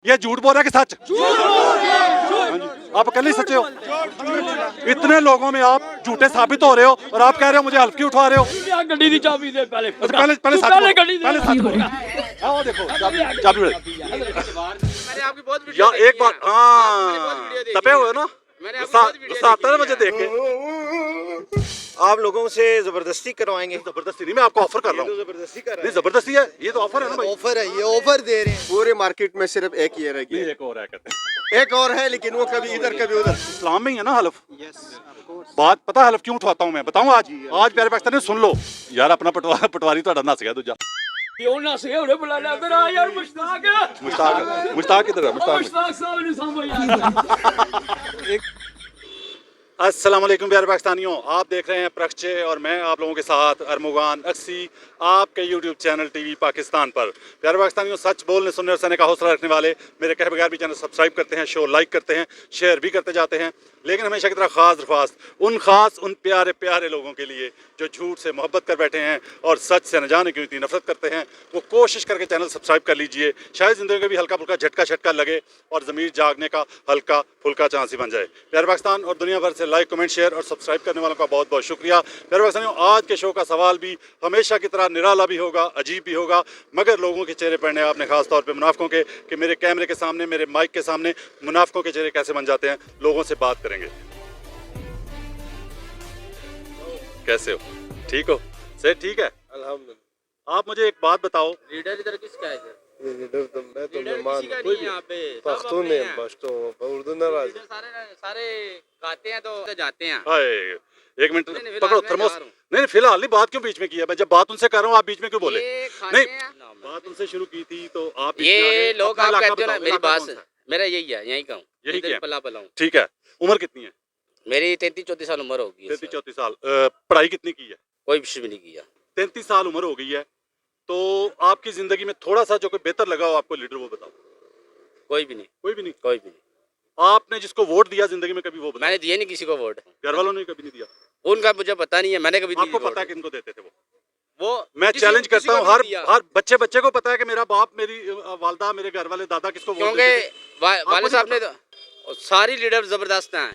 ये झूठ बोल रहा है कि सच? आप अकेले सच्चे हो? इतने लोगों में आप झूठे साबित हो रहे हो और आप कह रहे हो मुझे हल्की उठा रहे हो। गड्डी दी चाबी दे पहले पहले पहले सच बोलो, पहले सच बोलो। आओ देखो चाबी मैंने आपकी बहुत या वीडियो एक बार तपे हुए ना गुस्सा आता है मुझे देख के। आप लोगों से जबरदस्ती करवाएंगे? जबरदस्ती नहीं, मैं आपको ऑफर कर रहा हूँ। जबरदस्ती कर रहे नहीं जबरदस्ती है, ये तो ऑफर है ना भाई। ऑफर है, ये ऑफर दे रहे हैं। पूरे मार्केट में सिर्फ एक ही रह गया। एक और है कहते हैं। एक और है लेकिन वो कभी इधर कभी उधर। इस्लाम में ही है ना हलफ। बात पता है हलफ क्यों उठवाता हूँ मैं, बताऊँ आज प्यारे पाकिस्तानी सुन लो यार, अपना पटवारी तो नस गया दूजा। क्यों ना से उन्हें बुला ले इधर आ यार। मुश्ताक किधर है? मुश्ताक साहब ने सामने यार। अस्सलाम वालेकुम प्यारे पाकिस्तानियों, आप देख रहे हैं प्रक्षे और मैं आप लोगों के साथ अरमुगान अक्सी आपके यूट्यूब चैनल टीवी पाकिस्तान पर। प्यारे पाकिस्तानियों, सच बोलने सुनने और सहने का हौसला रखने वाले मेरे कहे बगैर भी चैनल सब्सक्राइब करते हैं, शो लाइक करते हैं, शेयर भी करते जाते हैं, लेकिन हमेशा की तरह ख़ास दरख्वास्त उन प्यारे प्यारे लोगों के लिए जो झूठ से मोहब्बत कर बैठे हैं और सच से न जाने क्यों इतनी नफरत करते हैं, वो कोशिश करके चैनल सब्सक्राइब कर लीजिए। शायद ज़िंदगी में भी हल्का फुल्का झटका शटका लगे और ज़मीर जागने का हल्का फुल्का चांस ही बन जाए। प्यारे पाकिस्तान और दुनिया भर से लाइक कमेंट शेयर और सब्सक्राइब करने वालों का बहुत बहुत शुक्रिया। प्यारे पाकिस्तानियों, आज के शो का सवाल भी हमेशा की तरह निराला भी होगा, अजीब भी होगा, मगर लोगों के चेहरे पड़ने आपने खास तौर पे मुनाफिकों के कि मेरे कैमरे के सामने, मेरे माइक के सामने मुनाफिकों के चेहरे कैसे बन जाते हैं, लोगों से बात करेंगे। कैसे हो? ठीक हो? से ठीक है अल्हम्दुलिल्लाह। आप मुझे एक बात बताओ, लीडर इधर किसका है सर? इधर तो मैं तो लीडर मेहमान किसी का हूं। नहीं है यहाँ पे। सब पख्तून अपने है हैं। बस, तो उर्दू नाराज। लीडर सारे गाते हैं तो जाते हैं। हाय एक मिनट नहीं, पकड़ो फिलहाल थर्मोस। मैं जा रहा हूँ। नहीं फिलहाल नहीं, बात क्यों बीच में की है? मैं जब बात उनसे कर रहा हूँ आप बीच में क्यों बोले? ये खाते नहीं हैं। बात उनसे शुरू की थी तो आप बीच में आ ये गए। लोग अपना आप इलाका कहते हो ना, बताओ, मेरी इलाका बात कौन सा है? मेरा यही है, यही का हूँ। यही इधर क्या? पला हूँ। ठीक है, उम्र कितनी है? मेरी 33-34 साल उम्र होगी। 33-34 साल। पढ़ाई कितनी की है? कोई विषय भी नहीं किया। 33 साल उम्र हो गई है, तो आपकी जिंदगी में थोड़ा सा जो कोई बेहतर लगा हो आपको लीडर, वो बताओ। कोई भी नहीं, कोई भी नहीं? कोई भी नहीं। आपने जिसको वोट दिया जिंदगी में कभी वो बताओ। मैंने दिए नहीं किसी को वोट। घर वालों ने कभी नहीं दिया? उनका मुझे पता नहीं है, मैंने कभी आपको नहीं पता है किनको देते थे वो मैं किसी- चैलेंज किसी करता को हूँ, भी हर नहीं दिया। हर बच्चे को पता है कि मेरा बाप, मेरी वालदा, मेरे घर वाले दादा किसको वोट क्योंकि देते थे। वाले नहीं साहब ने तो सारी लीडर जबरदस्त हैं।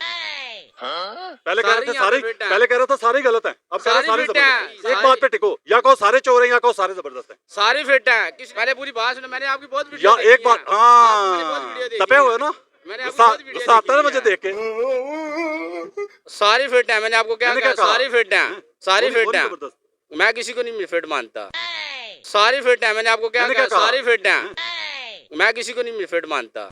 पहले कह रहे थे सारे यहाँ सारे, पे फिट हैं। पहले कह रहे थे सारे गलत हैं, अब कह रहे हैं सारे सारे फिट हैं, जबरदस्त हैं। एक सारे- बात पे टिको, या कहो सारे चोर हैं या कहो सारे जबरदस्त हैं। सारी फिट हैं। पहले पूरी बात सुनो, मैंने आपकी बहुत या वीडियो देखी एक बार है। आपकी मैंने बहुत वीडियो देखी तपे है। हुए ना, मैंने आपकी गुस्सा बहुत वीडियो गुस्सा आता है देखी मुझे है। देख के। सारी फिट है। मैंने आपको क्या मैंने कहा? क्या कहा? सारी फिट हैं, सारी कौन- फिट कौन हैं। जबरदस्त? मैं किसी को नहीं फिट मानता। सारी फिट है। मैंने आपको क्या मैंने कहा? क्या कहा? सारी फिट हैं। मैं किसी को नहीं फिट मानता।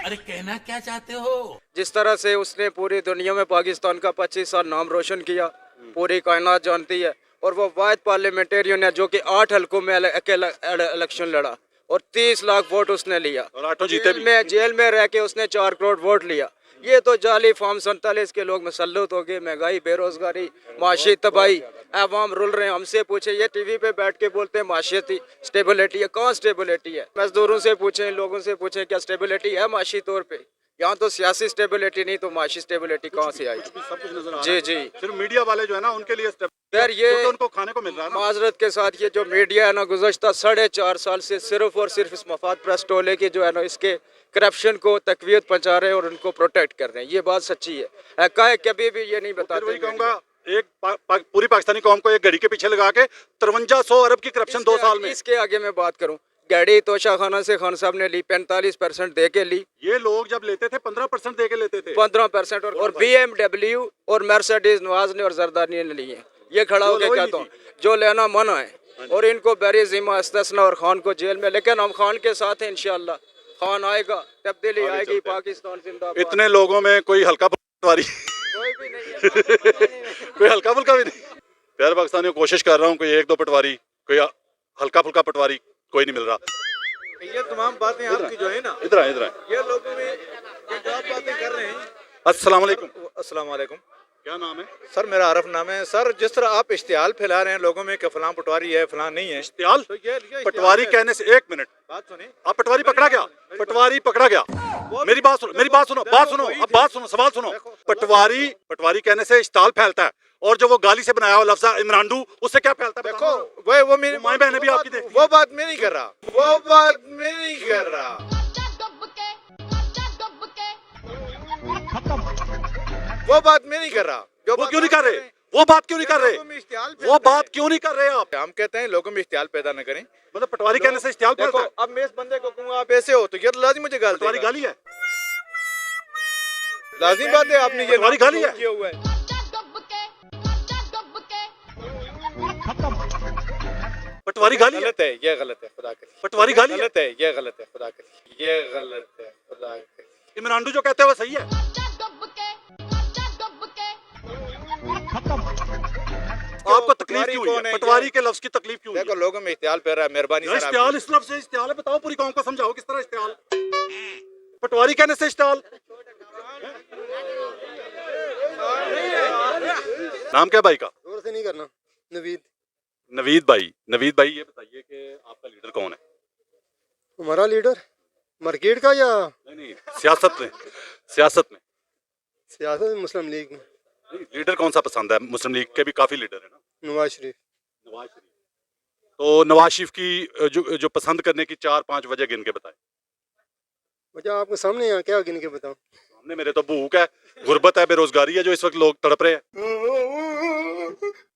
अरे कहना क्या चाहते हो? जिस तरह से उसने पूरी दुनिया में पाकिस्तान का 25 साल नाम रोशन किया, पूरी कायनात जानती है, और वो वाहिद पार्लियामेंटेरियन है जो कि 8 हलकों में अकेला इलेक्शन लड़ा और 30 लाख वोट उसने लिया। और 8 जीते भी। जेल में रह के उसने 4 करोड़ वोट लिया। ये तो जाली फॉर्म 47 के लोग मुसल्लत हो गए। महंगाई, बेरोजगारी, माशी तबाही, अवाम रुल रहे हैं। हमसे पूछे, ये टीवी पे बैठ के बोलते हैं माशियती स्टेबिलिटी है। कहाँ स्टेबिलिटी है? मजदूरों से पूछें, लोगों से पूछें, क्या स्टेबिलिटी है माशी तौर पे? यहाँ तो सियासी स्टेबिलिटी नहीं तो माशी स्टेबिलिटी कहाँ से आई? सब कुछ नजर आ रहा जी है। जी। सिर्फ मीडिया वाले जो है ना उनके लिए यार ये क्योंकि उनको खाने को मिल रहा है ना। माजरत के साथ ये जो मीडिया है ना, गुज़श्ता 4.5 साल से सिर्फ और सिर्फ इस मफाद प्रेस टोले के जो है ना, इसके करप्शन को तकवीत पहुँचा रहे हैं और उनको प्रोटेक्ट कर रहे हैं। ये बात सच्ची है। कहे कभी भी ये नहीं फिर वही बताते। कहूंगा, एक पूरी पाकिस्तानी कौम को एक घड़ी के पीछे लगा के 5300 अरब की करप्शन 2 साल में। इसके आगे मैं बात करूं, गाड़ी तोशा खाना से खान साहब ने ली, 45% दे के ली। ये लोग जब लेते थे 15% दे के लेते थे। 15% और BMW और मर्सिडीज नवाज ने और जरदारी ने ली है। ये खड़ा जो होकर लो ही कहता नहीं हूँ जो लेना मना है, और इनको बेरी जिम्मा इस्तेस्ना और खान को जेल में। लेकिन हम खान के साथ हैं इंशाल्लाह। खान आएगा, तब्दीली आगे आएगी, चलते हैं। पाकिस्तान जिंदाबाद। इतने लोगों में कोई हल्का पटवारी कोई भी नहीं है। कोई हल्का फुल्का भी नहीं। प्यारे पाकिस्तानियों, कोशिश कर रहा हूँ कोई 1-2 पटवारी, कोई हल्का फुल्का पटवारी कोई नहीं मिल रहा। ये तमाम बातें आपकी जो है ना, इधर आए, इधर आए। ये लोगों में जो आप बातें कर रहे हैं। अस्सलाम वालेकुम। अस्सलाम वालेकुम। क्या नाम है? सर मेरा आरफ नाम है। सर जिस तरह आप इश्तिहाल फैला रहे हैं लोगों में कि फलां पटवारी है फलां नहीं है, इश्तियाल? तो ये इश्तिहाल पटवारी है। कहने से 1 मिनट, बात सुने। आप पटवारी पकड़ा गया, पटवारी पकड़ा गया। मेरी बात सुनो, मेरी बात सुनो, बात सुनो, अब बात सुनो, सवाल सुनो। पटवारी कहने से इश्तियाल फैलता है और जो वो गाली से बनाया हुआ लफ्ज है इमरानडू, उससे क्या फैलता है? देखो वो मेरी माएं बहनें भी आपकी देखती वो बात मैं नहीं कर रहा, वो बात मैं नहीं कर रहा, वो बात मैं नहीं कर रहा। जो वो क्यों नहीं कर रहे? वो बात क्यों नहीं कर रहे? लोगों में इश्तियाल वो बात क्यों नहीं कर रहे आप? हम कहते हैं लोगों में इश्तियाल पैदा न करें। मतलब पटवारी कहने से इश्तियाल देखो पड़ता है? अब मैं इस बंदे को कहूँगा आप ऐसे हो तो ये तो लाजिम मुझे गाली पटवारी देगा। गाली है? लाजिम बात है, आपने ये पटवारी गाली है? किया हुआ है। पटवारी गाली है? गलत है, ये गलत है, खुदा के लिए। पटवारी गाली है? गलत है, ये गलत है, खुदा के लिए। ये गलत है, खुदा के लिए। इमरानडू जो कहते हैं वो सही है? आपको तकलीफ क्यों हुई है? पटवारी के लफ्ज की तकलीफ क्यों हुई है? देखो लोगों में इश्तियाल पैदा है, मेहरबानी यार सर आप- इश्तियाल इस लफ्ज से इश्तियाल है, बताओ पूरी कौम को समझाओ किस तरह इश्तियाल। पटवारी कहने से इश्तियाल। नाम क्या भाई का? जोर से नहीं करना। नवीद। नवीद भाई। नवीद भाई ये बताइए कि आपका लीडर कौन है? हमारा लीडर मार्केट का या नहीं सियासत में। सियासत में सियासत में मुस्लिम लीग में? नहीं, लीडर कौन सा पसंद है? मुस्लिम लीग के भी काफी लीडर है ना। नवाज शरीफ। नवाज शरीफ। तो नवाज शरीफ की जो पसंद करने की 4-5 वजह गिन के बताएं। वजह आपके सामने है, क्या गिन के बताऊं? सामने मेरे तो भूख है, गुर्बत है, बेरोजगारी है जो इस वक्त लोग तड़प रहे हैं।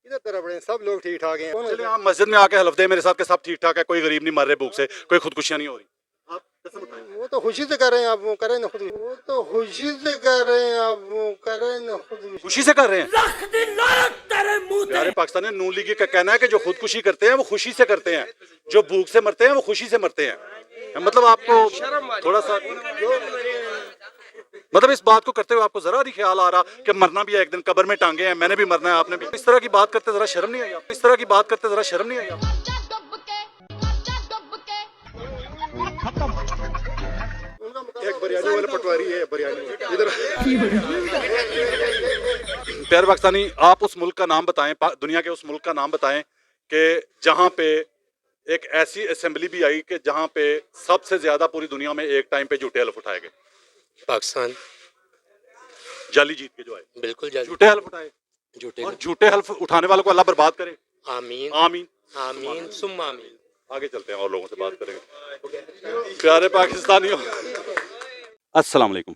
इधर तरफ रहे सब लोग ठीक ठाक हैं। चलिए आप मस्जिद में आके हलफ दे मेरे साथ के सब ठीक ठाक है, कोई गरीब नहीं मर रहे भूख से, कोई खुदकुशियां नहीं हो रही। आप कसम उठाएं। वो तो खुशी से कर रहे हैं, आप वो करें ना खुद। वो तो खुशी से कर रहे हैं, आप वो करें ना खुद। खुशी से कर रहे हैं? प्यारे पाकिस्तानी, नून लीगी का कहना है कि जो खुदकुशी करते हैं वो खुशी से करते हैं, जो भूख से मरते हैं वो खुशी से मरते हैं। मतलब आपको थोड़ा सा मतलब इस बात को करते हुए आपको जरा नहीं ख्याल आ रहा कि मरना भी है एक दिन, कब्र में टांगे हैं, मैंने भी मरना है, आपने भी। इस तरह की बात करते जरा शर्म नहीं आई आपको? इस तरह की बात करते जरा शर्म नहीं आई आपको? एक बिरयानी वाला पटवारी है, बिरयानी इधर। प्यारे पाकिस्तानी, आप उस मुल्क का नाम बताएं, दुनिया के उस मुल्क का नाम बताएं कि जहां पे एक ऐसी असेंबली भी आई कि जहां पे सबसे ज्यादा पूरी दुनिया में एक टाइम पे झूठे हल्फ उठाए गए। पाकिस्तान। जाली जीत के जो आए, बिल्कुल जाली। झूठे हल्फ उठाए, झूठे। और झूठे हल्फ उठाने वालों को अल्लाह बर्बाद करे। आमीन आमीन। आमीन सुम्मा आमीन। आगे चलते हैं और लोगों से बात करेंगे। प्यारे पाकिस्तानियों, अस्सलाम वालेकुम।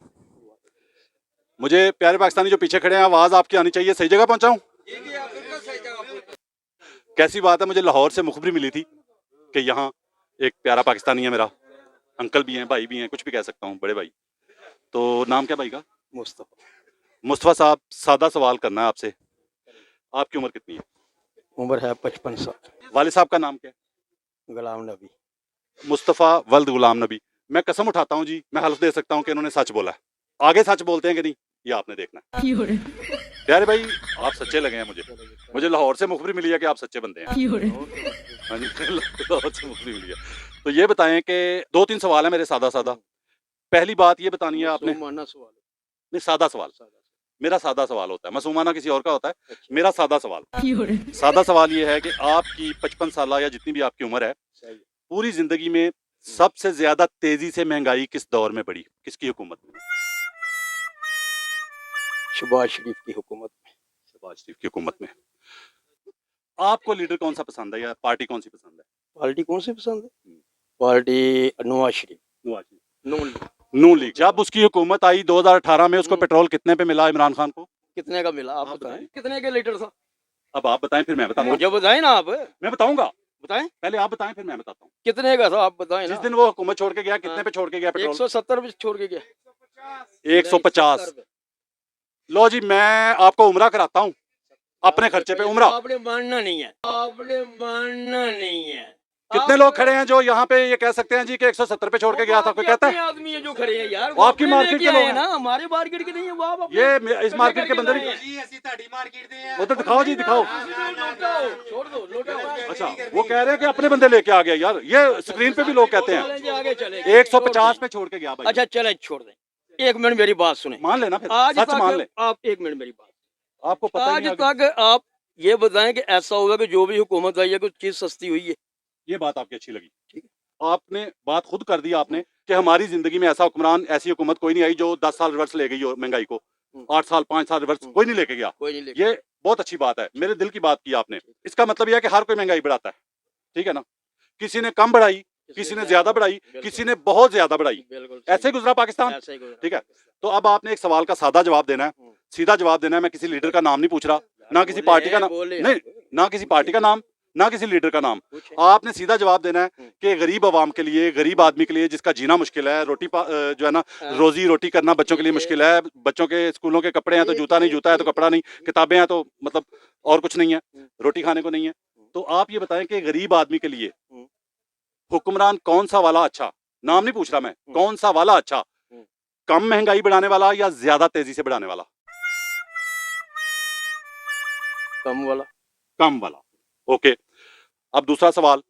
मुझे प्यारे पाकिस्तानी जो पीछे खड़े हैं, आवाज आपकी आनी चाहिए। सही जगह पहुंचा हूं? कैसी बात है, मुझे लाहौर से मुखबरी मिली थी कि यहाँ एक प्यारा पाकिस्तानी है, मेरा अंकल भी हैं, भाई भी हैं, कुछ भी कह सकता हूँ, बड़े भाई। तो नाम क्या भाई का? मुस्तफ़ा। मुस्तफ़ा साहब, सादा सवाल करना है आपसे। आपकी उम्र कितनी है? उम्र है 55 साल। वालिद साहब का नाम क्या है? गुलाम नबी। मुस्तफ़ा वल्द गुलाम नबी। मैं कसम उठाता हूँ जी, मैं हल्फ दे सकता हूँ कि इन्होंने सच बोला है। आगे सच बोलते हैं कि नहीं, ये आपने देखना है। प्यारे भाई, आप सच्चे लगे हैं मुझे लाहौर से मुखबरी मिली है कि आप सच्चे बंदे हैं। हाँ जी, लाहौर से मुखबरी मिली है। तो ये बताएं कि 2-3 सवाल है मेरे, सादा सादा। पहली बात ये बतानी है आपने। नहीं, सादा सवाल मेरा सादा सवाल होता है, मासूमाना किसी और का होता है। मेरा सादा सवाल ये है कि आपकी 55 साल या जितनी भी आपकी उम्र है, पूरी जिंदगी में सबसे ज्यादा तेजी से महंगाई किस दौर में बढ़ी, किसकी हुकूमत में? शहबाज शरीफ की हुकूमत में। शहबाज शरीफ की हुकूमत में। आपको लीडर कौन सा पसंद है या पार्टी कौन सी पसंद है? पार्टी कौन सी पसंद है? पार्टी नवाज शरीफ। नून लीग। जब उसकी हुकूमत आई 2018 में, उसको पेट्रोल कितने पे मिला इमरान खान को? कितने का मिला आप बताएं? कितने के लीटर था? अब आप बताएं फिर मैं बताऊंगा। मुझे बताएं ना आप। मैं बताऊंगा, बताएं। पहले आप बताएं फिर मैं बताता हूँ। कितने का था आप बताएं ना। जिस दिन वो हुकूमत छोड़ के गया, कितने पे छोड़ के गया पेट्रोल? 170 पे छोड़ के गया। 150। लो जी, मैं आपको उम्रा कराता हूँ अपने खर्चे पे। उम्रा आपने मानना नहीं है, आपने मानना नहीं है। कितने लोग खड़े हैं जो यहाँ पे ये कह सकते हैं जी कि 170 पे छोड़ के गया था? कोई कहता है? आदमी है जो खड़े हैं यार, वो आपकी मार्केट के लोग हैं ना, हमारे मार्केट के नहीं है। वो आप ये इस मार्केट के बंदे नहीं। वो तो दिखाओ जी, दिखाओ। छोड़ दो, लौटाओ। अच्छा, वो कह रहे हैं कि अपने बंदे लेके आ गया यार, ये स्क्रीन पे भी लोग कहते हैं। आगे चले 150 पे छोड़ के गया भाई। अच्छा चले, छोड़ दें। एक मिनट मेरी बात सुने, मान लेना फिर, आज सच मान ले। आप एक मिनट मेरी बात, आपको पता आज नहीं तक आप ये बताएं कि ऐसा हुआ कि जो भी हुकूमत आई है कुछ चीज सस्ती हुई है? ये बात आपकी अच्छी लगी, ठीक है। आपने बात खुद कर दी आपने कि हमारी जिंदगी में ऐसा हुक्मरान, ऐसी हुकूमत कोई नहीं आई जो 10 साल रिवर्स ले गई हो महंगाई को। 8 साल 5 साल रिवर्स कोई नहीं लेके गया। कोई नहीं लेके। ये बहुत अच्छी बात है, मेरे दिल की बात की आपने। इसका मतलब यह है कि हर कोई महंगाई बढ़ाता है, ठीक है ना। किसी ने कम बढ़ाई, किसी ने ज्यादा बढ़ाई, किसी ने बहुत ज्यादा बढ़ाई। बिल्कुल ऐसे ही गुजरा पाकिस्तान, ठीक है। तो अब आपने एक सवाल का सादा जवाब देना है, सीधा जवाब देना है। मैं किसी लीडर का नाम नहीं पूछ रहा, ना किसी पार्टी का नाम, नहीं, ना किसी पार्टी का नाम, ना किसी लीडर का नाम। आपने सीधा जवाब देना है कि गरीब आवाम के लिए, गरीब आदमी के लिए जिसका जीना मुश्किल है, जो है ना, रोजी रोटी करना बच्चों के लिए मुश्किल है, बच्चों के स्कूलों के कपड़े हैं तो जूता नहीं, जूता है तो कपड़ा नहीं, किताबें हैं तो मतलब और कुछ नहीं है, रोटी खाने को नहीं है। तो आप ये बताएं कि गरीब आदमी के लिए हुक्मरान कौन सा वाला अच्छा, नाम नहीं पूछ रहा मैं, कौन सा वाला अच्छा, कम महंगाई बढ़ाने वाला या ज्यादा तेजी से बढ़ाने वाला? कम वाला। कम वाला, ओके। अब दूसरा सवाल,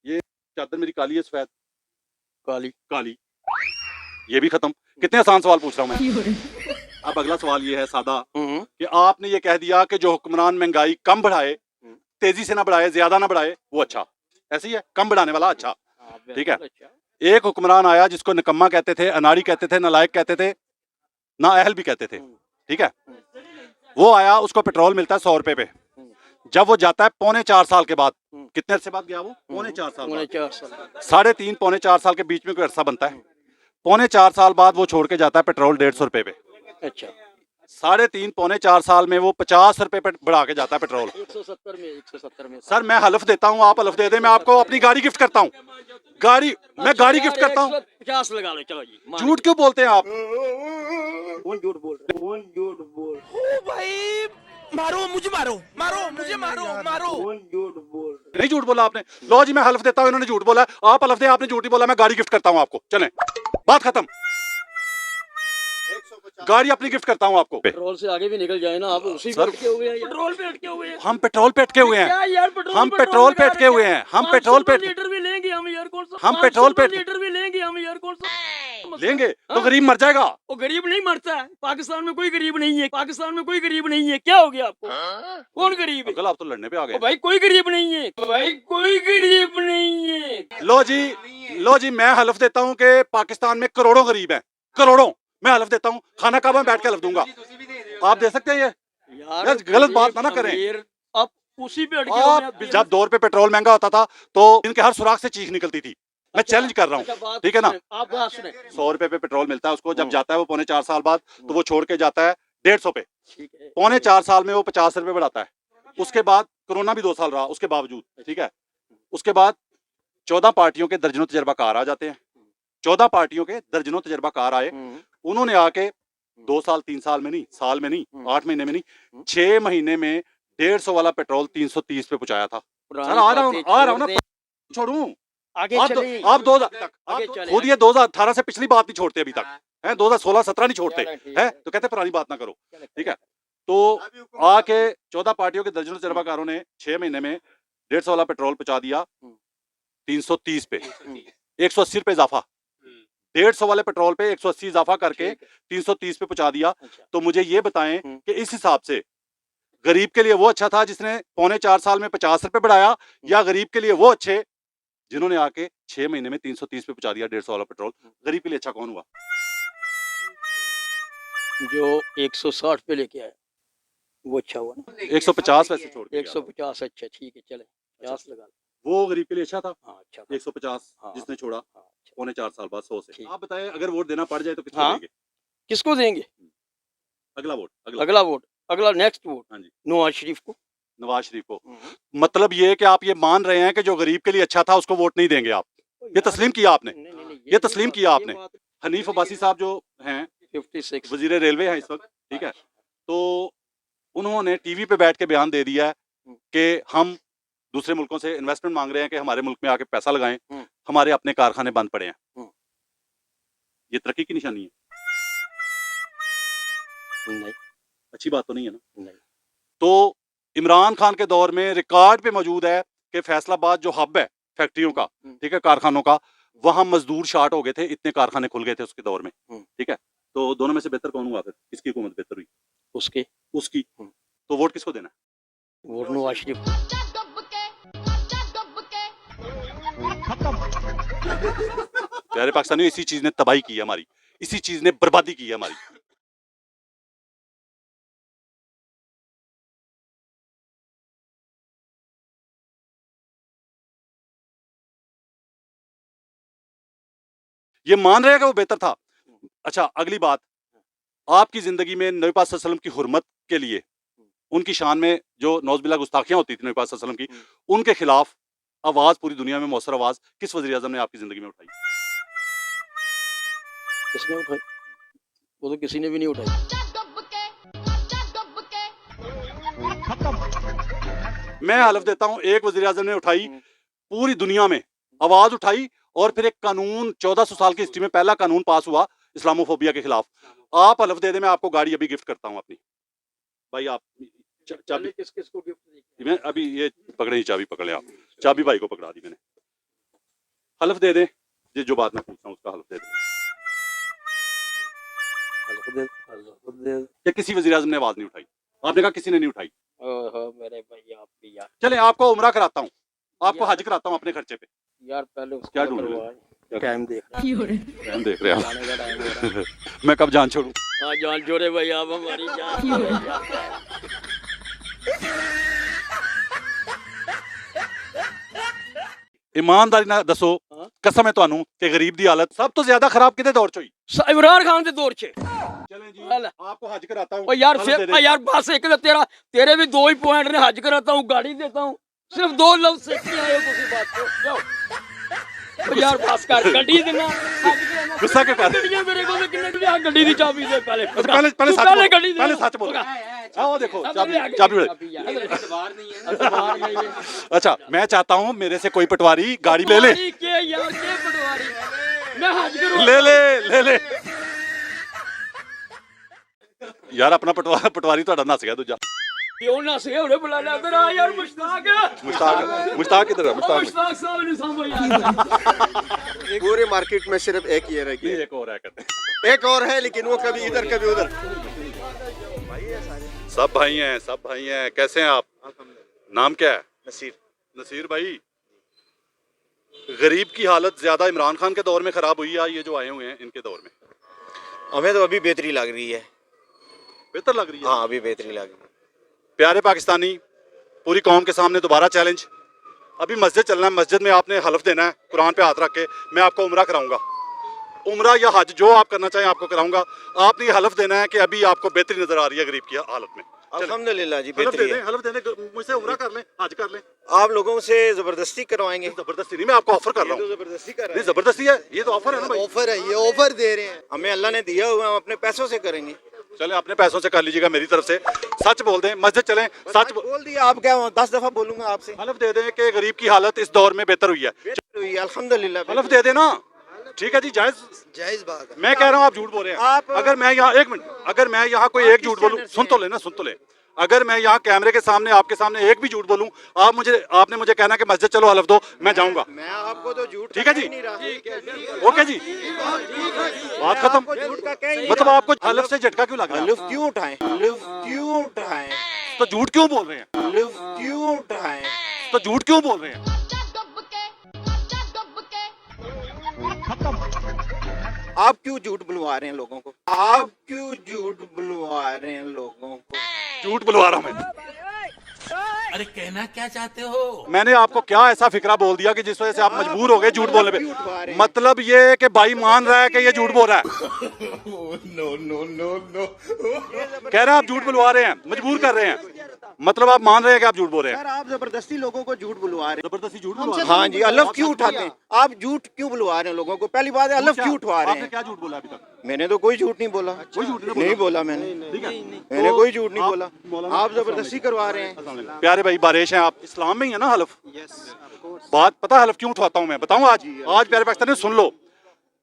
ये चादर मेरी काली है सफेद? काली। काली, ये भी खत्म। कितने आसान सवाल पूछ रहा हूं मैं। अब अगला सवाल ये है सादा, कि आपने ये कह दिया कि जो हुक्मरान महंगाई कम बढ़ाए, तेजी से ना बढ़ाए, ज्यादा ना बढ़ाए, वो अच्छा। ऐसी है, कम बढ़ाने वाला अच्छा, ठीक है। एक हुक्मरान आया जिसको निकम्मा कहते थे, अनाड़ी कहते थे, नालायक कहते थे, नाअहल भी कहते थे, ठीक है। वो आया, उसको पेट्रोल मिलता है 100 रुपए पे। जब वो जाता है 3.25 साल के बाद, कितने अरसे बाद गया वो? 3.25 साल बाद। 3.5 पौने 4 साल के बीच में कोई अरसा बनता है। 3.25 साल बाद वो छोड़ के जाता है पेट्रोल 150 रुपए पे। अच्छा। 3.5 पौने 4 साल में वो 50 रुपए पे बढ़ा के जाता है पेट्रोल। 170 में। सर मैं हलफ देता हूँ, आप हलफ दे दें, मैं आपको अपनी गाड़ी गिफ्ट करता हूँ। मैं गाड़ी गिफ्ट करता हूँ। 50 लगा लो, चलो जी। झूठ क्यों बोलते हैं आप? कौन झूठ बोल रहा है? कौन झूठ बोल? भाई मारो मुझे, मारो मारो मुझे, मारो मारो। कौन झूठ बोल रहा है? नहीं झूठ बोला आपने। लो जी, मैं हलफ देता हूँ, इन्होंने झूठ बोला। आप हलफ दें, आपने झूठ नहीं बोला। मैं गाड़ी गिफ्ट करता हूँ आपको, चलें, बात खत्म। गाड़ी अपनी गिफ्ट करता हूँ आपको। पेट्रोल से आगे भी निकल जाए ना, आप उसी पे अटके हुए हैं। पेट्रोल पे अटके हुए हैं। हम पेट्रोल पे अटके हुए हैं। क्या यार, पेट्रोल हम पेट्रोल पे अटके हुए हैं। हम पेट्रोल पे लीटर भी लेंगे हम यार, कौन सा? हम पेट्रोल पे लीटर भी लेंगे हम यार, कौन सा लेंगे तो गरीब मर जाएगा। वो गरीब नहीं मरता है। पाकिस्तान में कोई गरीब नहीं है। पाकिस्तान में कोई गरीब नहीं है। क्या हो गया आपको? कौन गरीब है? अंकल आप तो लड़ने पे आ गए। भाई कोई गरीब नहीं है। भाई कोई गरीब नहीं है। लो जी, मैं हलफ देता हूँ कि पाकिस्तान में करोड़ों गरीब हैं, करोड़ों। मैं हलफ देता हूँ, खाना काबा में बैठ के हलफ दूंगा। आप दे सकते हैं ये? यार गलत बात ना करें। आप उसी पे अटके आप जब 2 रुपए पेट्रोल महंगा होता था तो इनके हर सुराख से चीख निकलती थी। मैं चैलेंज कर रहा हूँ, ठीक है ना। आप बात सुने। 100 रुपए पे पेट्रोल मिलता है उसको, जब जाता है वो 3.25 साल बाद, तो वो छोड़ के जाता है 150 पे। 3.25 साल में वो 50 रुपए बढ़ाता है। उसके बाद कोरोना भी 2 साल रहा उसके बावजूद, ठीक है। उसके बाद 14 पार्टियों के दर्जनों तजर्बाकार आ जाते हैं। 14 पार्टियों के दर्जनों तजर्बाकार आए, उन्होंने आके 2 साल 3 साल में नहीं, साल में नहीं, 8 महीने में नहीं, 6 महीने में 150 वाला पेट्रोल 330 पे पहुंचाया था। सर आ रहा हूँ ना, छोड़ू आगे आप चलिए। आप 2000 तक आगे आप चले। खुद ये 2018 से पिछली बात नहीं छोड़ते अभी तक, है 2016-17 नहीं छोड़ते, है तो कहते पुरानी बात ना करो, ठीक है। तो आके 14 पार्टियों के दर्जनों तजर्बाकारों ने 6 महीने में 150 वाला पेट्रोल पहुंचा दिया 330 पे, 180 रुपए इजाफा। 150 वाले पेट्रोल पे 180 इजाफा करके 330 पे पहुंचा दिया। तो मुझे ये बताएं कि इस हिसाब से गरीब के लिए वो अच्छा था जिसने 3.25 साल में 50 रुपए बढ़ाया, या गरीब के लिए वो अच्छे जिन्होंने आके 6 महीने में 330 पे पहुंचा दिया 150 वाला पेट्रोल? गरीब के लिए अच्छा कौन हुआ? जो 160 पे लेके आया वो अच्छा हुआ ना। 150 पैसे छोड़ के 150 अच्छा, ठीक है, चले 50 लगा लो। वो गरीब के लिए अच्छा था। हाँ अच्छा था। 150 हाँ, जिसने छोड़ा हाँ, अच्छा। 3.25 साल बाद 100 से। ठीक। आप बताएं अगर वोट देना पड़ जाए तो किसको हाँ। देंगे? किसको देंगे? अगला वोट, अगला वोट, अगला नेक्स्ट वोट हाँ जी, नवाज शरीफ को। नवाज शरीफ को। मतलब ये कि आप ये मान रहे हैं कि जो गरीब के लिए अच्छा था उसको वोट नहीं देंगे आप? ये तस्लीम किया आपने? ये तस्लीम किया आपने? हनीफ अब्बासी साहब जो हैं 56 वजीर रेलवे हैं इस वक्त, ठीक है, तो उन्होंने टीवी पे बैठ के बयान दे दिया है कि हम दूसरे मुल्कों से इन्वेस्टमेंट मांग रहे हैं कि हमारे मुल्क में आके पैसा लगाएं, हमारे अपने कारखाने बंद पड़े हैं। ये तरक्की की निशानी है? नहीं, अच्छी बात तो नहीं है ना। नहीं। तो इमरान खान के दौर में रिकॉर्ड पे मौजूद है कि फैसलाबाद जो हब है फैक्ट्रियों का, ठीक है, कारखानों का, वहां मजदूर शार्ट हो गए थे, इतने कारखाने खुल गए थे उसके दौर में, ठीक है। तो दोनों में से बेहतर कौन हुआ फिर? किसकी हुकूमत बेहतर हुई? उसकी। तो वोट किसको देना है? वोट नवाज शरीफ को। प्यारे पाकिस्तानियों, इसी चीज ने तबाही की है हमारी, इसी चीज ने बर्बादी की है हमारी। ये मान रहे हैं कि वो बेहतर था। अच्छा, अगली बात, आपकी जिंदगी में नबी पाक सल्लल्लाहु अलैहि वसल्लम की हुर्मत के लिए, उनकी शान में जो नौज़बिल्लाह गुस्ताखियां होती थी नबी पाक सल्लल्लाहु अलैहि वसल्लम की, उनके खिलाफ आवाज पूरी दुनिया में मौसर आवाज किस वज़ीर आज़म ने आपकी जिंदगी में उठाई? किसने उठाई? वो तो किसी ने भी नहीं उठाई। मैं हलफ देता हूं एक वज़ीर आज़म ने उठाई, पूरी दुनिया में आवाज उठाई, और फिर एक कानून 1400 साल की हिस्ट्री में पहला कानून पास हुआ इस्लामोफोबिया के खिलाफ। आप हलफ दे दे, मैं आपको गाड़ी अभी गिफ्ट करता हूं अपनी। भाई आप चाबी किस किस को गिफ्ट? मैं अभी ये पकड़े, चाबी पकड़ ले आप, चाबी भाई को पकड़ा दी मैंने। हलफ दे दे, ये जो बात मैं पूछ रहा हूं उसका हलफ दे दे कि किसी वज़ीर आज़म ने आवाज नहीं उठाई। आपने कहा किसी ने नहीं उठाई। ओहो मेरे भाई आप भी यार। चले आपको उम्रा कराता हूँ, आपको हज कराता हूँ अपने खर्चे पे। यार पहले उसको क्या ढूंढ रहे करवा। हो? टाइम देख टाइम देख रहे हैं आप। जाने का टाइम हो रहा है। मैं कब जान छोड़ूं? हाँ जान जोड़े भाई, आप हमारी जान। ईमानदारी ना दसो, कसम है ਤੁਹਾਨੂੰ कि गरीब दी हालत सब तो ज्यादा खराब किदे दौर चोई। इमरान खान के दौर छे। चलें जी, हेला। आपको हज कराता हूँ। ओ यार हलफ फिर दे दे। यार बस एक तो तेरे भी 2 ही पॉइंट ने, हज कराता हूँ गाड़ी देता हूँ, सिर्फ 2 लफ्ज से नहीं आए हो किसी बात को। जाओ ओ यार बस कर, गाड़ी देना हज कराना। गुस्सा क्यों कर? गड्डियां मेरे को तो किन्ने की गाड़ी दी चाबी दे पहले। पहले तू सच बोल, गाड़ी दे। पहले सच बोल। आओ देखो चाबी, चाबी बड़े। अच्छा, मैं चाहता हूँ मेरे से कोई पटवारी गाड़ी ले ले। के यार के पटवारी, मैं हज करूँ। ले ले ले ले यार, अपना पटवारी ਤੁਹਾਡਾ नस गया दूजा। क्यों ना से उन्हें बुला ले इधर आ यार। मुश्ताक मुश्ताक किधर है? मुश्ताक साहब ने सामने यार। पूरे मार्केट में सिर्फ एक ही रह गया, एक और है कहते हैं। एक और है लेकिन वो कभी इधर कभी उधर। सब भाई हैं, सब भाई हैं। कैसे हैं आप? नाम क्या है? नसीर। नसीर भाई, गरीब की हालत ज्यादा इमरान खान के दौर में खराब हुई है, ये जो आए हुए हैं इनके दौर में? हमें तो अभी बेहतरी लग रही है। बेहतर लग रही है। हाँ अभी बेहतरी लग रही है। प्यारे पाकिस्तानी, पूरी कौम के सामने दोबारा चैलेंज। अभी मस्जिद चलना है, मस्जिद में आपने हलफ देना है कुरान पे हाथ रख के, मैं आपको उम्रा कराऊंगा। उम्रा या हज जो आप करना चाहें आपको कराऊंगा। आपने ये हलफ देना है कि अभी आपको बेहतरी नजर आ रही है गरीब की हालत में। अल्हम्दुलिल्लाह जी हलफ बेहतरी दे है। दें, हलफ दे दें, मुझसे उम्रा कर लें, हज कर लें। आप लोगों से जबरदस्ती करवाएंगे? जबरदस्ती नहीं, मैं आपको ऑफर कर रहा हूँ। जबरदस्ती कर नहीं जबरदस्ती है, ये तो ऑफर है ना भाई। ऑफर है, ये ऑफर दे रहे हैं हमें, अल्लाह ने दिया हुआ, हम अपने पैसों से करेंगे। चले अपने पैसों से कर लीजिएगा, मेरी तरफ से सच बोल दें, मस्जिद चलें, सच बोल दिया। आप क्या 10 दफा बोलूंगा आपसे? हलफ दे दें कि गरीब की हालत इस दौर में बेहतर हुई है। अल्हम्दुलिल्लाह। हलफ दे देना, ठीक है जी, जायज जायज बात है। मैं कह रहा हूँ आप झूठ बोल रहे हैं। आप अगर मैं यहाँ, एक मिनट, अगर मैं यहाँ कोई एक झूठ बोलूँ, सुन तो लेना, सुन तो ले। अगर मैं यहाँ कैमरे के सामने आपके सामने एक भी झूठ बोलूँ, आपने मुझे कहना कि मस्जिद चलो हलफ दो, मैं जाऊंगा। मैं आपको तो झूठ ठीक है जी, नहीं रहा। ओके जी, बात खत्म। झूठ का क्या ही मतलब आपको हलफ से झटका क्यों लग रहा है? हलफ क्यों उठाएं? हलफ क्यों उठाएं? तो झूठ क्यों बोल रहे हैं? हलफ क्यों उठाएं? तो झूठ क्यों बोल रहे हैं? आप क्यों झूठ बुलवा रहे हैं लोगों को? आप क्यों झूठ बुलवा रहे हैं लोगों को? झूठ बुलवा रहा हूं मैं। अरे कहना क्या चाहते हो? मैंने आपको क्या ऐसा फिक्रा बोल दिया कि जिस वजह से आप मजबूर हो गए झूठ बोलने पे? मतलब ये है कि भाई मान रहा है कि ये झूठ बोल रहा है। कह रहे हैं आप झूठ बुलवा रहे हैं, मजबूर कर रहे हैं, मतलब आप मान रहे हैं कि आप झूठ बोल रहे हैं। सर आप जबरदस्ती लोगों को झूठ बुलवा रहे जबरदस्ती झूठ बुलवा हैं। हाँ जी, हलफ क्यों उठाते हैं? आप झूठ क्यों बुलवा रहे हैं लोगों को? पहली बात है, हलफ क्यों उठवा रहे आपने हैं? क्या झूठ बोला अभी तक? मैंने तो कोई झूठ नहीं बोला। कोई झूठ नहीं बोला मैंने। ठीक है, मैंने कोई झूठ नहीं आप- बोला। आप जबरदस्ती करवा रहे हैं। प्यारे भाई बारिश हैं आप, इस्लाम में ही है ना हलफ? बात पता है हलफ क्यों उठवाता हूँ मैं, बताऊँ आज प्यारे पाकिस्तानी सुन लो।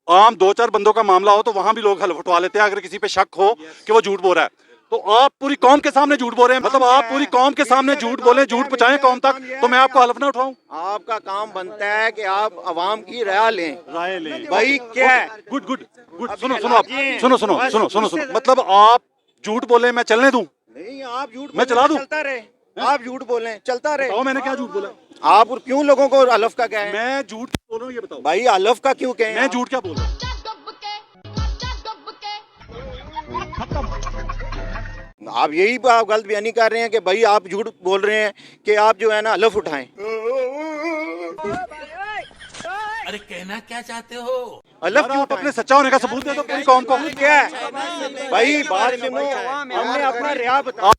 आम 2-4 बंदों का मामला हो तो वहां भी लोग हलफ उठवा लेते हैं अगर किसी पे शक हो कि वो झूठ बोल रहा है। तो आप पूरी कौम के सामने झूठ बोल रहे हैं, मतलब आप पूरी कौम के सामने झूठ बोले, झूठ पहुंचाएं कौम तक, तो मैं आपको हलफ ना उठाऊं? आपका काम बनता है कि आप अवाम की राय लें। राय लें भाई क्या है? गुड गुड गुड, सुनो सुनो आप, सुनो सुनो सुनो सुनो सुनो, मतलब आप झूठ बोले मैं चलने दूं? नहीं, आप झूठ मैं चला दूं? चलता रहे। आप झूठ बोलें, चलता रहे। बताओ मैंने क्या झूठ बोला? आप और क्यों लोगों को हलफ का कहें? मैं झूठ बोल रहा हूँ ये बताओ। भाई हलफ का क्यों कहें? मैं झूठ क्या बोल रहा हूँ? आप यही आप गलत बयानी कर रहे हैं कि भाई आप झूठ बोल रहे हैं कि आप जो है ना हलफ उठाएं। अरे कहना क्या चाहते हो? हलफ क्यों आप अपने सच्चा होने का सबूत दे दो पूरी कौम को। क्या है भाई, बात सुनो, हमने अपना रिया बता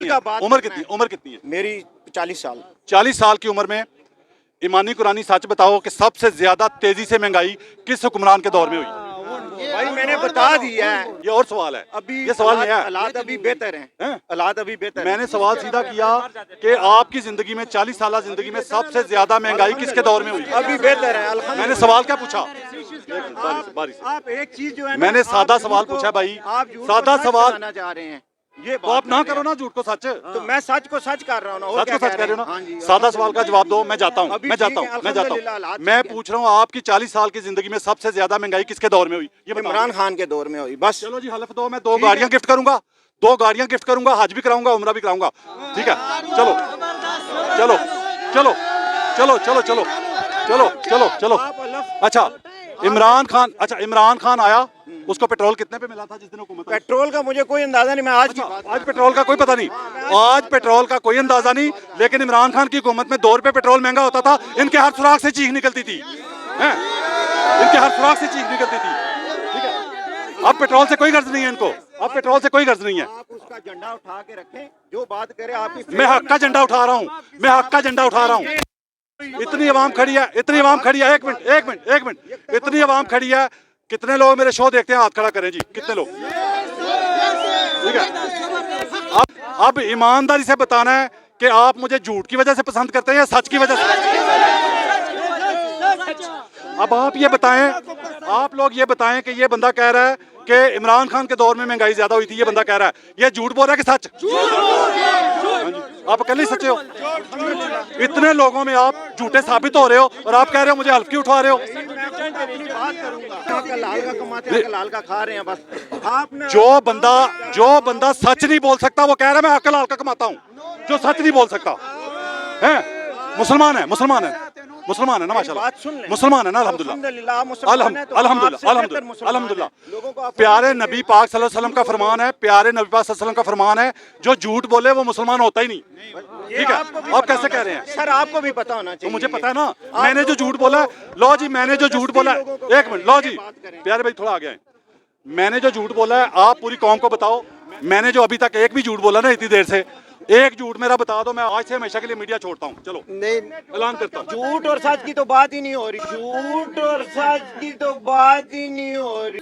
का बात उम्र कितनी है? मेरी 40 साल। 40 साल की उम्र में ईमानी कुरानी सच बताओ कि सबसे ज्यादा तेजी से महंगाई किस हुक्मरान के दौर में हुई? भाई मैंने बता दिया है, ये और सवाल है, अभी ये सवाल नहीं है। हालात अभी बेहतर हैं, हैं? हालात अभी बेहतर हैं। मैंने सवाल सीधा किया कि आपकी जिंदगी में 40 साल जिंदगी में सबसे ज्यादा महंगाई किसके दौर में हुई? अभी बेहतर है अल्हम्दुलिल्लाह। मैंने सवाल क्या पूछा? बारी से। आप एक चीज जो है ना, मैंने आप सादा झूठ सवाल को- पूछा भाई, आप झूठ सादा को सच सवाल। बनाना चाह रहे हैं, ये तो आप बात ना कर रहे करो ना झूठ को सच। हैं। तो मैं सच को सच कर रहा हूँ ना, और सच क्या को सच कह रहे हो हाँ ना। जी, सादा सवाल का जवाब दो, मैं जाता हूँ, अभी मैं ठीक जाता है, हूँ, मैं जाता अल्हम्दुलिल्लाह, हूँ। हालात मैं ठीक है। पूछ रहा हूँ आपकी 40 साल की जिंदगी में सबसे ज्यादा महंगाई किसके दौर में हुई? ये बताओ। इमरान खान के दौर में हुई बस। चलो जी हलफ दो, मैं 2 गाड़ियां गिफ्ट करूंगा, 2 गाड़ियां गिफ्ट करूंगा, हज भी कराऊंगा, उम्रा भी कराऊंगा, ठीक है? चलो चलो चलो चलो चलो चलो चलो चलो चलो। अच्छा इमरान खान आया, उसको पेट्रोल कितने पे मिला था जिस दिन हुकूमत आई? पेट्रोल का मुझे कोई अंदाजा नहीं, मैं आज की बात आज पेट्रोल का कोई पता नहीं, आज पेट्रोल का कोई अंदाजा नहीं, लेकिन इमरान खान की हुकूमत में 2 रुपए पेट्रोल महंगा होता था, इनके हर सुराख से चीख निकलती थी, हैं? इनके हर सुराख से चीख निकलती थी, ठीक है? अब पेट्रोल से कोई गर्ज नहीं है इनको, अब पेट्रोल से कोई गर्ज नहीं है। आप उसका झंडा उठा के रखें, जो बात करे आपकी। मैं हक का झंडा उठा रहा हूँ, मैं हक का झंडा उठा रहा हूँ। इतनी आवाम खड़ी है, इतनी आवाम खड़ी है, एक मिनट, इतनी आवाम खड़ी है। कितने लोग मेरे शो देखते हैं? हाथ खड़ा करें जी, कितने लोग? ठीक है, अब ईमानदारी से बताना है कि आप मुझे झूठ की वजह से पसंद करते हैं या सच की वजह से? अब आप ये बताएं, आप लोग ये बताएं कि ये बंदा कह रहा है कि इमरान खान के दौर में महंगाई ज्यादा हुई थी, ये बंदा कह रहा है, ये झूठ बोल रहा है कि सच? हाँ जी, आप अकेले सच्चे हो। इतने लोगों में आप झूठे साबित हो रहे हो और आप कह रहे हो मुझे हल्की उठा रहे हो। लाल का कमाते हैं, लाल का खा रहे हैं बस। आपने जो बंदा सच नहीं बोल सकता वो कह रहा है मैं हक लाल का कमाता हूँ, जो सच नहीं बोल सकता है। मुसलमान है ना माशाल्लाह, बात सुन ले। मुसलमान है ना, अल्हम्दुलिल्लाह, अल्हम्दुलिल्लाह। प्यारे नबी पाक सल्लल्लाहु अलैहि वसल्लम का फरमान है, प्यारे नबी पाक सल्लल्लाहु अलैहि वसल्लम का फरमान है, जो झूठ बोले वो मुसलमान होता ही नहीं, ठीक है? आप कैसे कह रहे हैं? सर आपको भी पता होना तो चाहिए। मुझे पता है ना, मैंने जो झूठ बोला, लो जी मैंने जो झूठ बोला, एक मिनट, लो जी प्यारे भाई थोड़ा आ गया है, मैंने जो झूठ बोला है आप पूरी कौम को बताओ। मैंने जो अभी तक एक भी झूठ बोला ना इतनी देर से, एक झूठ मेरा बता दो, मैं आज से हमेशा के लिए मीडिया छोड़ता हूँ। चलो नहीं, ऐलान करता हूँ। झूठ और सच की तो बात ही नहीं हो रही, झूठ और सच की तो बात ही नहीं हो रही।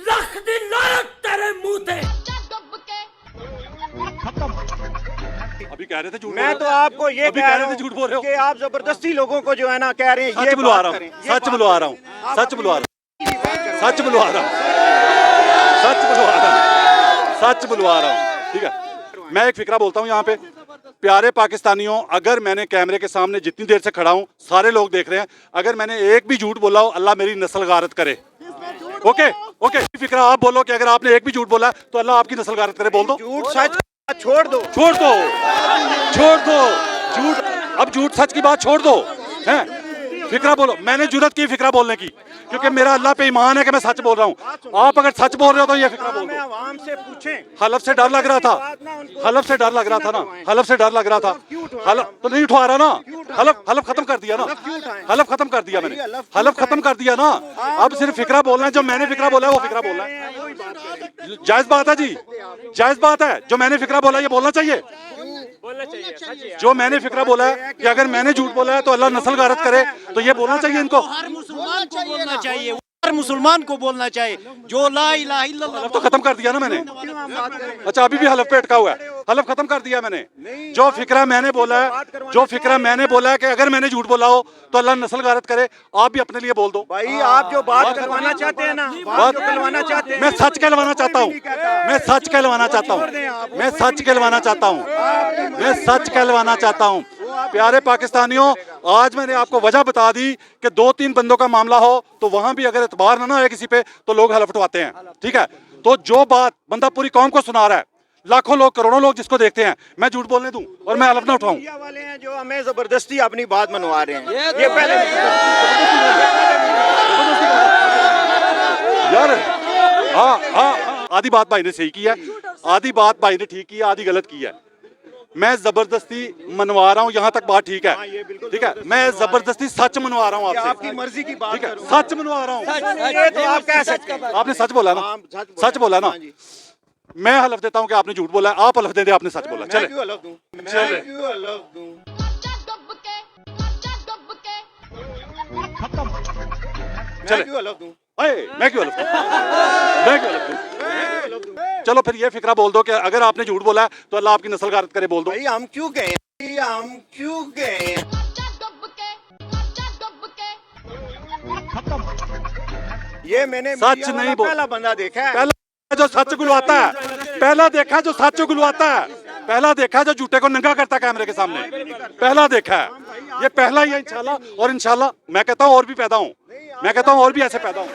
अभी कह रहे थे झूठ, मैं तो आपको ये अभी कह कह रहा रहे थे झूठ बोल रहे हूँ हो। कि आप जबरदस्ती लोगों को जो है ना कह रहे हैं, सच बुलवा रहा हूँ, सच बुलवा रहा हूँ, सच बुलवा रहा हूँ, सच बुलवा रहा हूँ, सच बुलवा रहा हूँ, सच बुलवा रहा हूँ, ठीक है? मैं एक फिक्रा बोलता हूँ यहाँ पे, प्यारे पाकिस्तानियों, अगर मैंने कैमरे के सामने जितनी देर से खड़ा हूँ, सारे लोग देख रहे हैं, अगर मैंने एक भी झूठ बोला हो, अल्लाह मेरी नस्ल गारत करे। ओके ओके, फिक्रा आप बोलो कि अगर आपने एक भी झूठ बोला तो अल्लाह आपकी नस्ल गारत करे, बोल दो। झूठ सच छोड़ दो, छोड़ दो, छोड़ दो झूठ, अब झूठ सच की बात छोड़ दो, हैं? फिक्रा बोलो। मैंने जुर्रत की फिक्रा बोलने की, क्योंकि मेरा अल्लाह पे ईमान है कि मैं सच बोल रहा हूँ। आप अगर सच बोल रहे हो तो ये फिक्रा बोल दो। आवाम से पूछें, हलफ से डर लग रहा था, हलफ से डर लग रहा था ना, हलफ से डर लग रहा था, हलफ तो नहीं उठा रहा ना, हलफ खत्म कर दिया ना, हलफ खत्म कर दिया मैंने, हलफ खत्म कर दिया ना। अब सिर्फ फिक्रा बोलना है, जो मैंने फिक्रा बोला है वो फिक्रा बोलना है। जायज बात है जी, जायज बात है, जो मैंने फिक्रा बोला ये बोलना चाहिए। जो मैंने फिक्रा बोला है कि अगर मैंने झूठ बोला है तो अल्लाह नस्ल गारत करे, तो ये बोलना चाहिए इनको। हर मुसलमान को बोलना चाहिए, हर मुसलमान को बोलना चाहिए जो ला इलाहा इल्लल्लाह। हलफ तो खत्म कर दिया ना मैंने। अच्छा अभी भी हलफ पे अटका हुआ है, हलफ खत्म कर दिया मैंने। जो फिक्रा मैंने बोला है, जो फिक्रा मैंने बोला है कि अगर मैंने झूठ बोला हो तो अल्लाह नस्ल गारत करे, आप भी अपने लिए बोल दो। भाई आप जो बात करवाना चाहते हैं ना, बात करवाना चाहते हैं, मैं सच कहलवाना चाहता हूँ, मैं सच कहलवाना चाहता हूँ, मैं सच कहलवाना चाहता हूँ, मैं सच कहलवाना चाहता हूँ। प्यारे पाकिस्तानियों, आज मैंने आपको वजह बता दी कि 2-3 बंदों का मामला हो तो वहां भी अगर एतबार ना हो किसी पे तो लोग हलफ उठवाते हैं, ठीक है? तो जो बात बंदा पूरी कौम को सुना रहा है, लाखों लोग करोड़ों लोग जिसको देखते हैं, मैं झूठ बोलने दूं और मैं हलफ ना उठाऊं? मीडिया वाले हैं जो हमें जबरदस्ती अपनी बात मनवा रहे हैं। ये पहले यार हाँ, आधी बात भाई ने सही की है, आधी बात भाई ने ठीक की है, आधी गलत की है। मैं जबरदस्ती मनवा रहा हूँ, यहाँ तक बात ठीक है, ठीक है। मैं जबरदस्ती सच मनवा रहा हूँ आपसे, आपकी मर्जी की बात ठीक है, करो। सच मनवा रहा हूँ। ये तो आप कह सकते हैं। आपने सच बोला ना, सच बोला ना। मैं हलफ देता हूँ कि आपने झूठ बोला, आप हलफ दे दे आपने सच बोला। चले क्यों हलफ दूं? चले। मैं क्यों हलफ दूं? मैं क्यों हलफ दूं? अरे मैं क्यों हलफ दूं? मैं क्यों हलफ दूं? चलो फिर ये फिक्रा बोल दो कि अगर आपने झूठ बोला है तो अल्लाह आपकी नस्ल गारत करे, बोल दो। भाई हम क्यों गए? हम क्यों गए? ये मैंने सच मीडिया नहीं वाला बोल- पहला बंदा देखा है। पहला जो सच गुलवाता है, पहला देखा जो सच गुलवाता है, पहला देखा जो झूठे को नंगा करता है कैमरे के सामने, पहला देखा है। ये पहला ही है इंशाल्लाह, और इंशाल्लाह मैं कहता हूँ और भी पैदा हूँ, मैं कहता हूँ और भी ऐसे पैदा हूँ।